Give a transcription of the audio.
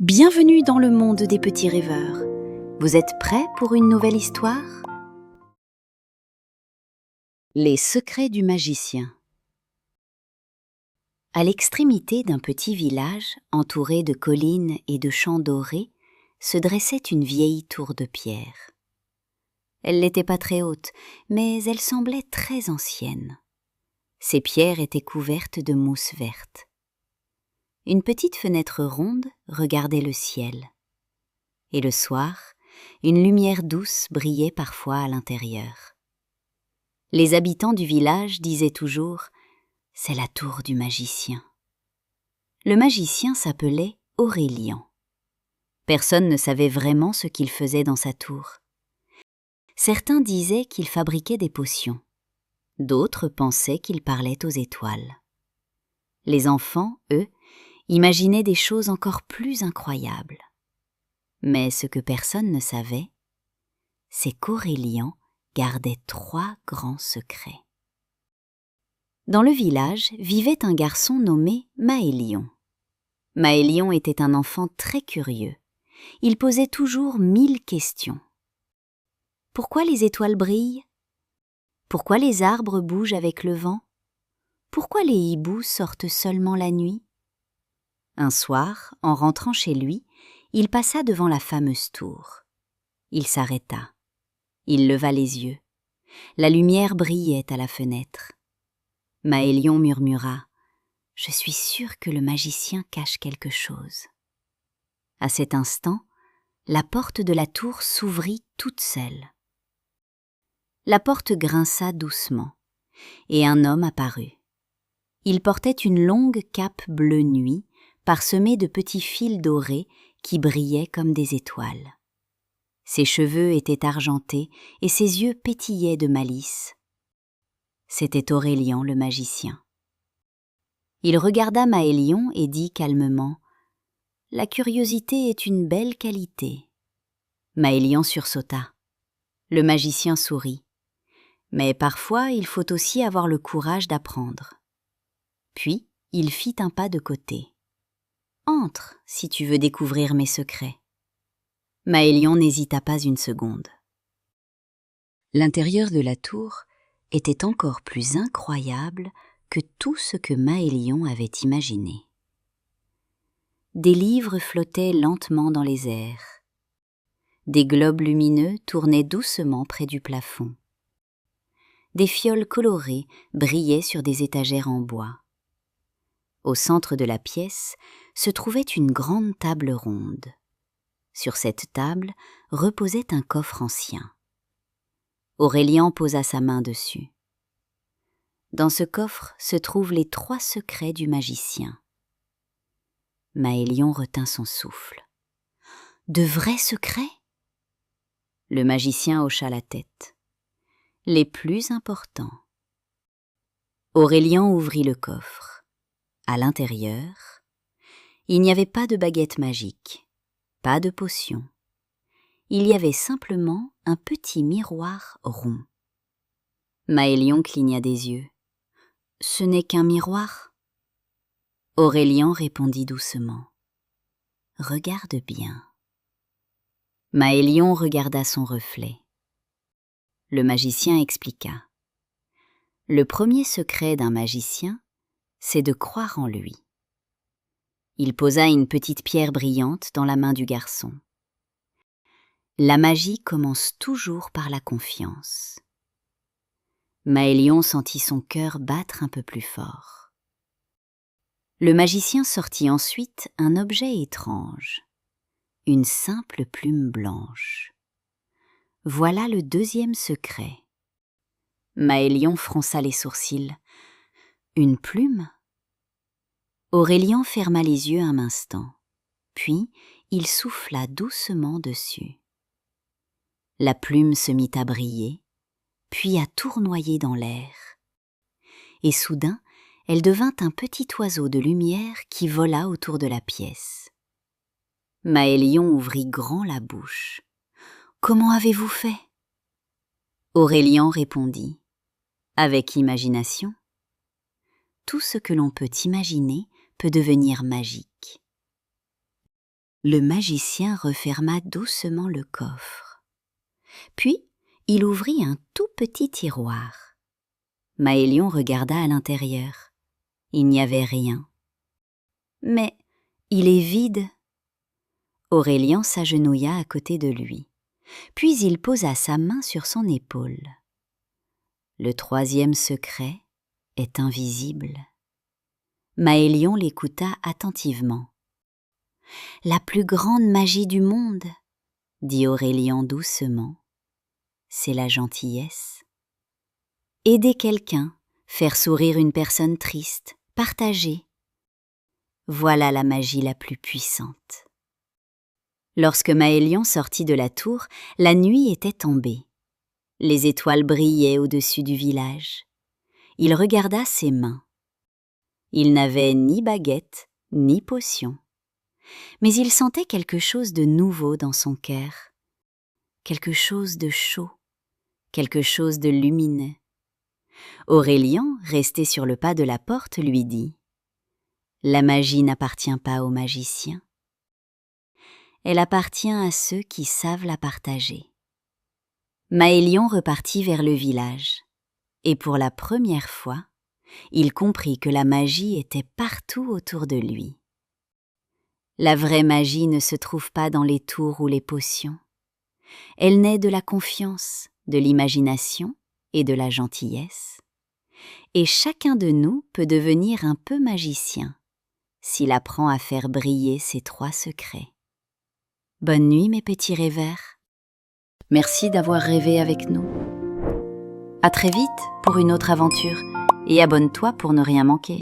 Bienvenue dans le monde des petits rêveurs. Vous êtes prêts pour une nouvelle histoire? Les secrets du magicien. À l'extrémité d'un petit village, entouré de collines et de champs dorés, se dressait une vieille tour de pierre. Elle n'était pas très haute, mais elle semblait très ancienne. Ses pierres étaient couvertes de mousse verte. Une petite fenêtre ronde regardait le ciel. Et le soir, une lumière douce brillait parfois à l'intérieur. Les habitants du village disaient toujours « C'est la tour du magicien ». Le magicien s'appelait Aurélien. Personne ne savait vraiment ce qu'il faisait dans sa tour. Certains disaient qu'il fabriquait des potions. D'autres pensaient qu'il parlait aux étoiles. Les enfants, eux, imaginaient des choses encore plus incroyables. Mais ce que personne ne savait, c'est qu'Aurélien gardait 3 grands secrets. Dans le village vivait un garçon nommé Maëlion. Maëlion était un enfant très curieux. Il posait toujours 1000 questions. Pourquoi les étoiles brillent? Pourquoi les arbres bougent avec le vent? Pourquoi les hiboux sortent seulement la nuit? Un soir, en rentrant chez lui, il passa devant la fameuse tour. Il s'arrêta. Il leva les yeux. La lumière brillait à la fenêtre. Maëlion murmura « Je suis sûr que le magicien cache quelque chose. » À cet instant, la porte de la tour s'ouvrit toute seule. La porte grinça doucement, et un homme apparut. Il portait une longue cape bleu nuit, parsemée de petits fils dorés qui brillaient comme des étoiles. Ses cheveux étaient argentés et ses yeux pétillaient de malice. C'était Aurélien le magicien. Il regarda Maëlion et dit calmement « La curiosité est une belle qualité. » Maëlion sursauta. Le magicien sourit. Mais parfois, il faut aussi avoir le courage d'apprendre. Puis, il fit un pas de côté. « Entre, si tu veux découvrir mes secrets. » Maëlion n'hésita pas une seconde. L'intérieur de la tour était encore plus incroyable que tout ce que Maëlion avait imaginé. Des livres flottaient lentement dans les airs. Des globes lumineux tournaient doucement près du plafond. Des fioles colorées brillaient sur des étagères en bois. Au centre de la pièce se trouvait une grande table ronde. Sur cette table reposait un coffre ancien. Aurélien posa sa main dessus. Dans ce coffre se trouvent les 3 secrets du magicien. Maëlion retint son souffle. « De vrais secrets ?» Le magicien hocha la tête. « Les plus importants. » Aurélien ouvrit le coffre. À l'intérieur, il n'y avait pas de baguette magique, pas de potion. Il y avait simplement un petit miroir rond. Maëlion cligna des yeux. « Ce n'est qu'un miroir ?» Aurélien répondit doucement. « Regarde bien. » Maëlion regarda son reflet. Le magicien expliqua. « Le premier secret d'un magicien, c'est de croire en lui. » Il posa une petite pierre brillante dans la main du garçon. La magie commence toujours par la confiance. Maëlion sentit son cœur battre un peu plus fort. Le magicien sortit ensuite un objet étrange, une simple plume blanche. Voilà le 2e secret. Maëlion fronça les sourcils. Une plume? Aurélien ferma les yeux un instant, puis il souffla doucement dessus. La plume se mit à briller, puis à tournoyer dans l'air. Et soudain, elle devint un petit oiseau de lumière qui vola autour de la pièce. Maëlion ouvrit grand la bouche. « Comment avez-vous fait ?» Aurélien répondit. « Avec imagination. Tout ce que l'on peut imaginer peut devenir magique. » Le magicien referma doucement le coffre. Puis, il ouvrit un tout petit tiroir. Maëlion regarda à l'intérieur. Il n'y avait rien. Mais il est vide. Aurélien s'agenouilla à côté de lui, puis il posa sa main sur son épaule. Le troisième secret est invisible. Maëlion l'écouta attentivement. « La plus grande magie du monde, » dit Aurélien doucement, « c'est la gentillesse. Aider quelqu'un, faire sourire une personne triste, partager. Voilà la magie la plus puissante. » Lorsque Maëlion sortit de la tour, la nuit était tombée. Les étoiles brillaient au-dessus du village. Il regarda ses mains. Il n'avait ni baguette, ni potion. Mais il sentait quelque chose de nouveau dans son cœur, quelque chose de chaud, quelque chose de lumineux. Aurélien, resté sur le pas de la porte, lui dit « La magie n'appartient pas aux magiciens. Elle appartient à ceux qui savent la partager. » Maëlion repartit vers le village, et pour la première fois, il comprit que la magie était partout autour de lui. La vraie magie ne se trouve pas dans les tours ou les potions. Elle naît de la confiance, de l'imagination et de la gentillesse. Et chacun de nous peut devenir un peu magicien, s'il apprend à faire briller ces 3 secrets. Bonne nuit mes petits rêveurs. Merci d'avoir rêvé avec nous. À très vite pour une autre aventure et abonne-toi pour ne rien manquer.